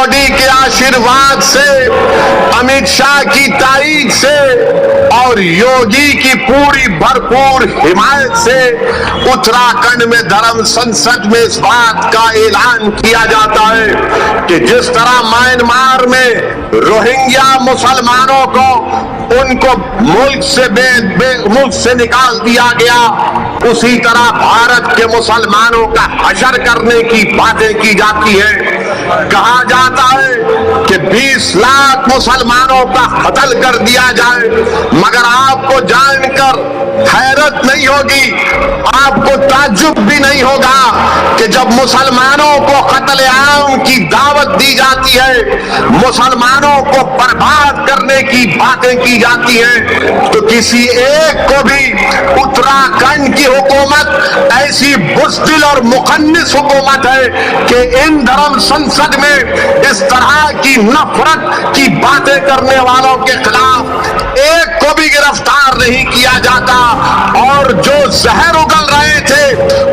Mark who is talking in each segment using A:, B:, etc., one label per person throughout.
A: मोदी के आशीर्वाद से, अमित शाह की तारीख से और योगी की पूरी भरपूर हिमायत से उत्तराखंड में धर्म संसद में इस बात का ऐलान किया जाता है कि जिस तरह म्यांमार में रोहिंग्या मुसलमानों को उनको मुल्क से निकाल दिया गया, उसी तरह भारत के मुसलमानों का हशर करने की बातें की जाती है। कहा जाता है कि 20 लाख मुसलमानों का कत्ल कर दिया जाए, मगर आपको जानकर हैरत नहीं होगी, आपको ताज्जुब भी नहीं होगा कि जब मुसलमानों को कत्ल आम की दावत दी जाती है, मुसलमानों को बर्बाद करने की बातें की जाती हैं, तो किसी एक को भी उत्तराखंड की हुकूमत ऐसी बुज़दिल और मुखन्निस हुकूमत है कि इन धर्म संसद में इस तरह की नफरत की बातें करने वालों के खिलाफ एक को भी गिरफ्तार नहीं किया जाता। और जो जहर उगल रहे थे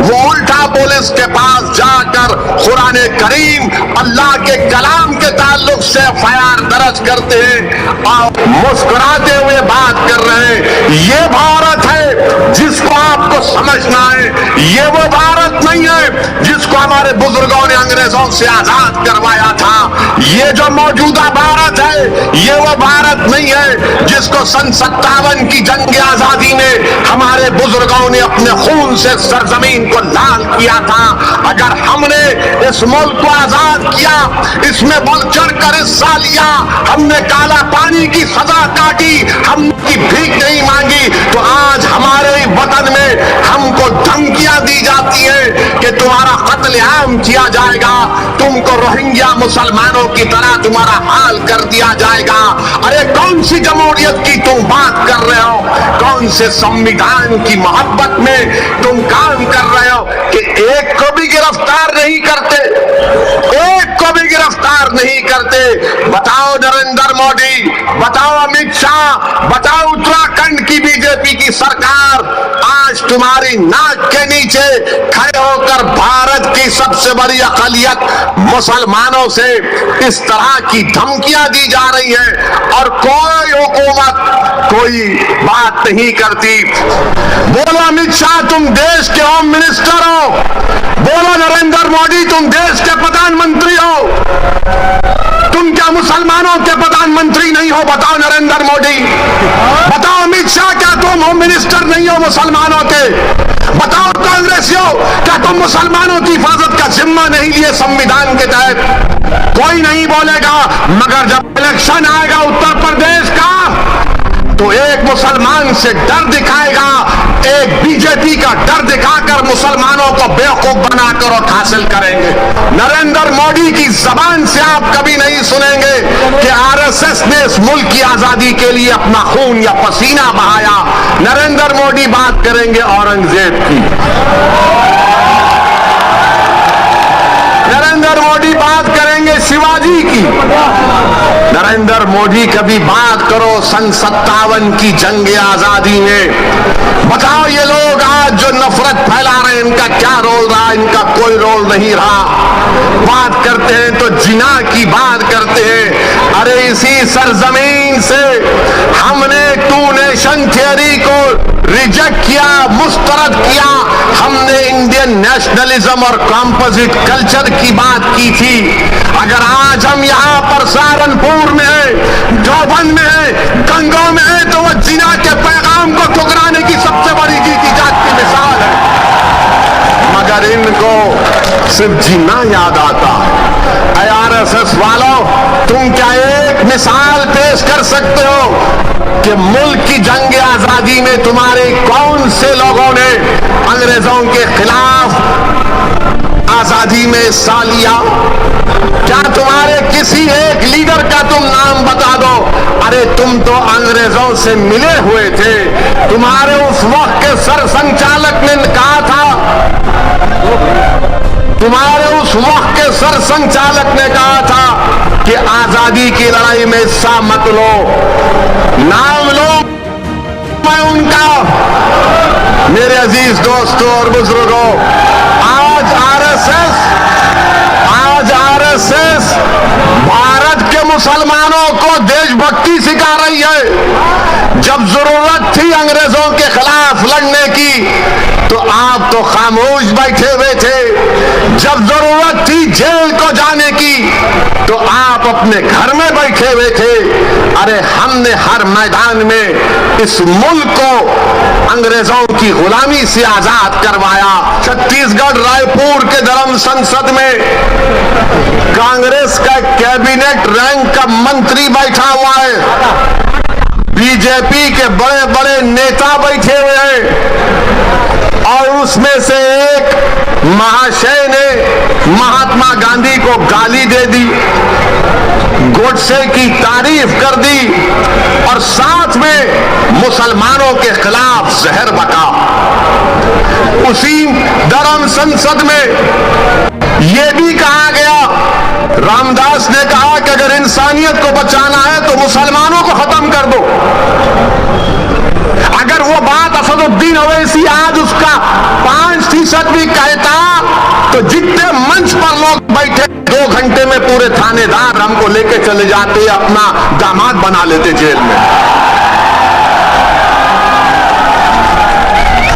A: वो उल्टा पुलिस के पास जाकर कुरान करीम अल्लाह के कलाम के ताल्लुक से एफआईआर दर्ज करते हैं और मुस्कुराते हुए बात कर रहे हैं। ये भारत है जिसको आपको समझना है, ये वो भारत नहीं है जिसको हमारे बुजुर्गों ने अंग्रेजों से आजाद करवाया था। ये जो मौजूदा भारत है ये वो भारत नहीं है जिसको सन 57 की जंग आजादी में हमारे बुजुर्गों ने अपने खून से सरजमीन को लाल किया था। अगर हमने इस मुल्क को आजाद किया, इसमें बढ़ चढ़कर हिस्सा लिया, हमने काला पानी की सजा काटी, हमने भीख नहीं मांगी, तो आज हमारे वतन में हमको धमकियां दी जाती है कि तुम्हारा कत्लेआम किया जाएगा, तुमको रोहिंग्या मुसलमानों की तरह तुम्हारा हाल कर दिया जाएगा। अरे कौन सी जमहूरियत की तुम बात कर रहे हो? कौन से संविधान की मोहब्बत में तुम काम कर रहे हो कि एक को भी गिरफ्तार नहीं करते, एक को भी गिरफ्तार नहीं करते? बताओ नरेंद्र मोदी, बताओ अमित शाह, बताओ उत्तराखंड की बीजेपी की सरकार, आज तुम्हारी नाक के नीचे खड़े होकर भारत की सबसे बड़ी अक़लियत मुसलमानों से इस तरह की धमकियां दी जा रही है और कोई हुकूमत कोई बात नहीं करती। बोलो अमित शाह तुम देश के होम मिनिस्टर हो, बोलो नरेंद्र मोदी तुम देश के प्रधानमंत्री हो, तुम क्या मुसलमानों के प्रधानमंत्री नहीं हो? बताओ नरेंद्र मोदी, बताओ अमित शाह क्या तुम होम मिनिस्टर नहीं हो मुसलमानों के? बताओ कांग्रेसियों क्या तुम मुसलमानों की हिफाजत का जिम्मा नहीं लिए संविधान के तहत? कोई नहीं बोलेगा, मगर जब इलेक्शन आएगा उत्तर प्रदेश का तो एक मुसलमान से डर दिखाएगा, एक बीजेपी का डर दिखाकर मुसलमानों को बेवकूफ बनाकर वोट हासिल करेंगे। नरेंद्र मोदी की जबान से आप कभी नहीं सुनेंगे कि आरएसएस ने इस मुल्क की आजादी के लिए अपना खून या पसीना बहाया। नरेंद्र मोदी बात करेंगे औरंगजेब की, नरेंद्र मोदी बात करेंगे शिवाजी की, नरेंद्र मोदी कभी बात करो सन 57 की जंग आजादी में। बताओ ये लोग आज जो नफरत फैला रहे हैं इनका क्या रोल रहा? इनका कोई रोल नहीं रहा। बात करते हैं तो जिना की बात करते हैं। अरे इसी सरजमीन से हमने टू नेशन थियरी को रिजेक्ट किया, मुस्तरद किया। हमने इंडियन नेशनलिज्म और कॉम्पोजिट कल्चर की बात की थी। अगर आज हम यहाँ पर सहारनपुर में है, देवबंद में है, गंगों में है, तो वो जिना के पैगाम को ठुकराने की सबसे बड़ी जीती जागती मिसाल है। मगर इनको सिर्फ जिना याद आता है। आरएसएस वालों, तुम क्या एक मिसाल पेश कर सकते हो कि मुल्क की जंग आजादी में तुम्हारे कौन से लोगों ने अंग्रेजों के खिलाफ आजादी में हिस्सा लिया? क्या तुम्हारे किसी एक लीडर का तुम नाम बता दो? अरे तुम तो अंग्रेजों से मिले हुए थे। तुम्हारे उस वक्त के सर संचालक ने कहा था, तुम्हारे उस वक्त के सर संचालक ने कहा था कि आजादी की लड़ाई में हिस्सा मत लो। नाम लो मैं उनका। मेरे अजीज दोस्तों और बुजुर्गों, आज आरएसएस गुलामी सिखा रही है। जब जरूरत थी अंग्रेजों के खिलाफ लड़ने की तो आप तो खामोश बैठे हुए थे। जब जरूरत थी जेल को जाने की तो आप अपने घर में बैठे हुए थे। अरे हमने हर मैदान में इस मुल्क को अंग्रेजों की गुलामी से आजाद करवाया। छत्तीसगढ़ रायपुर के धर्म संसद में कांग्रेस का कैबिनेट रैंक का मंत्री बैठा हुआ है, बीजेपी के बड़े बड़े नेता बैठे हुए हैं और उसमें से एक महाशय ने महात्मा गांधी को गाली दे दी, गोडसे की तारीफ कर दी और साथ में मुसलमानों के खिलाफ जहर बका। उसी धर्म संसद में यह भी कहा गया, रामदास ने कहा कि अगर इंसानियत को बचाना है तो मुसलमानों को खत्म कर दो। अगर वो बात असदुद्दीन ओवैसी आज उसका 5% भी कहता तो जितने मंच पर लोग बैठे 2 घंटे में पूरे थानेदार हमको लेके चले जाते, अपना दामाद बना लेते जेल में।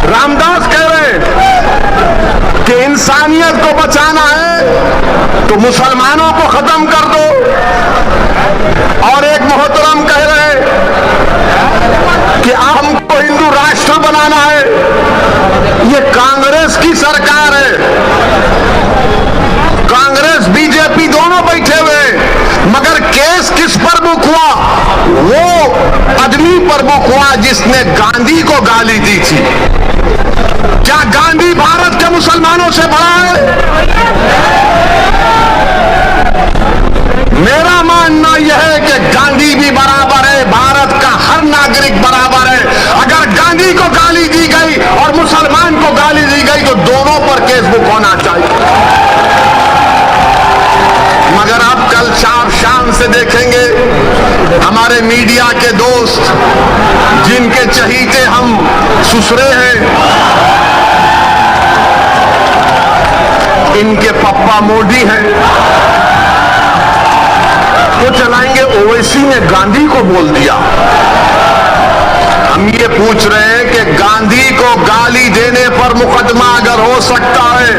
A: रामदास कह रहे हैं कि इंसानियत को बचाना है तो मुसलमानों को खत्म कर दो। और एक मोहतरम कह रहे हैं कि हमको हिंदू राष्ट्र बनाना है। ये कांग्रेस की सरकार है, कांग्रेस बीजेपी दोनों बैठे हुए, मगर केस किस पर बुक हुआ? वो आदमी पर बुक हुआ जिसने गांधी को गाली दी थी। क्या गांधी भारत के मुसलमानों से बड़ा है? मेरा मानना यह है कि गांधी भी बराबर है, भारत का हर नागरिक बराबर है। अगर गांधी को गाली दी गई और मुसलमान को गाली दी गई तो दोनों पर केस बुक होना चाहिए। मगर अब कल शाम से देखेंगे हमारे मीडिया के दोस्त जिनके चहीते हम ससुरे हैं, इनके पप्पा मोदी हैं, वो चलाएंगे ओवैसी ने गांधी को बोल दिया। हम ये पूछ रहे हैं कि गांधी को गाली देने पर मुकदमा अगर हो सकता है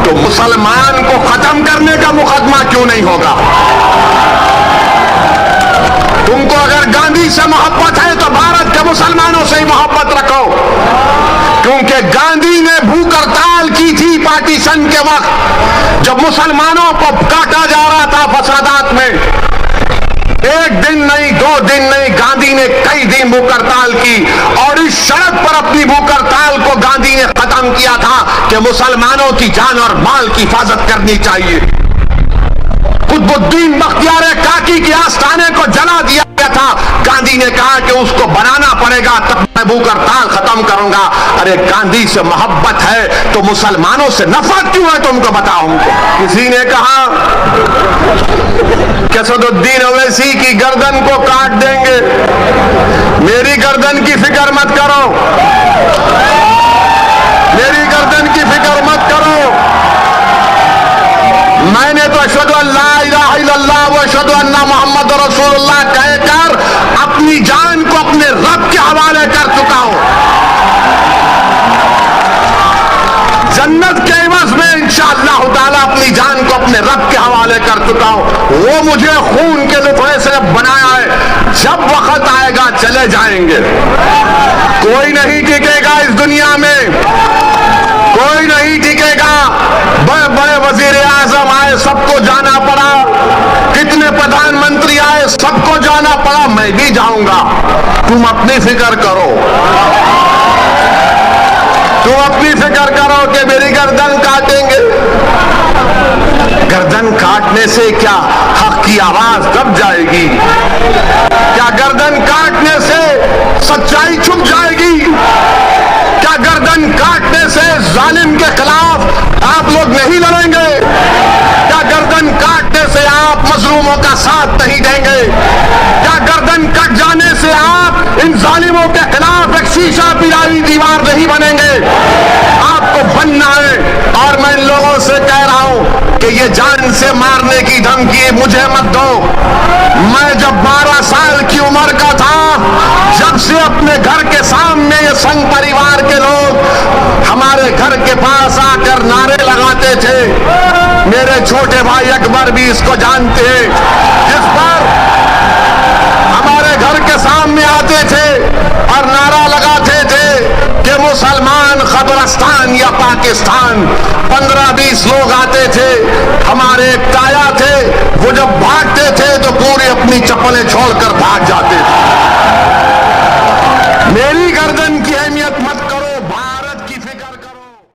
A: तो मुसलमान को खत्म करने का मुकदमा क्यों नहीं होगा? तुमको अगर गांधी से मोहब्बत है तो भारत के मुसलमानों से ही मोहब्बत रखो, क्योंकि गांधी ने भूख हड़ताल की थी पार्टीशन के वक्त, जब मुसलमानों को काटा जा रहा था फसादात में। 1 दिन नहीं, 2 दिन नहीं, गांधी ने कई दिन भूख हड़ताल की और इस सड़क पर अपनी भूख हड़ताल को गांधी ने खत्म किया था कि मुसलमानों की जान और माल की हिफाजत करनी चाहिए। कुतुबुद्दीन बख्तियार काकी के आस्थाने को जला दिया गया था, गांधी ने कहा कि उसको बनाना पड़ेगा तब मैं भूख हड़ताल खत्म करूंगा। अरे गांधी से मोहब्बत है तो मुसलमानों से नफरत क्यों है तुमको बताओ। किसी ने कहा कि असदुद्दीन ओवैसी की गर्दन को काट देंगे। मेरी गर्दन की फिक्र मत करो, मेरी गर्दन की फिक्र मत करो। मैंने तो अशहदु अल्ला इलाहा इल्लल्लाह व अशहदु अन्ना मुहम्मद रसूलुल्लाह कहकर अपनी जान को अपने रब के हवाले कर चुका हूं। जन्नत के एवज में इंशाअल्लाह ताला अपनी जान को अपने रब के हवाले कर चुका हूं। वो मुझे खून के लुत्फे से बनाया है, जब वक्त आएगा चले जाएंगे। कोई नहीं टिकेगा इस दुनिया में, कोई नहीं टिकेगा। बड़े बड़े वजीर आजम आए, सबको जाना पड़ा, कितने प्रधानमंत्री आए, सबको जाना पड़ा, मैं भी जाऊंगा। तुम अपनी फिक्र करो, तुम अपनी फिक्र करो कि मेरी गर्दन काटेंगे। गर्दन काटने से क्या हक की आवाज दब जाएगी? क्या गर्दन काटने से सच्चाई छुप जाएगी? क्या गर्दन काटने से जालिम के खिलाफ आप लोग नहीं लड़ेंगे? क्या गर्दन काटने से आप मजलूमों का साथ नहीं देंगे? क्या गर्दन कट जाने से आप इन जालिमों के खिलाफ एक शीशा पिलाई दीवार नहीं बनेंगे? आपको बनना है। और मैं इन लोगों से कह रहा हूं कि ये जान से मारने की धमकी मुझे मत दो। मैं जब 12 साल अपने घर के सामने ये संघ परिवार के लोग हमारे घर के पास आकर नारे लगाते थे। मेरे छोटे भाई अकबर भी इसको जानते हैं, जिस पर हमारे घर के सामने आते थे और नारा लगाते थे कि मुसलमान कब्रिस्तान या पाकिस्तान। 15-20 लोग आते थे, हमारे एक ताया थे, वो जब भागते थे तो पूरी अपनी चप्पलें छोड़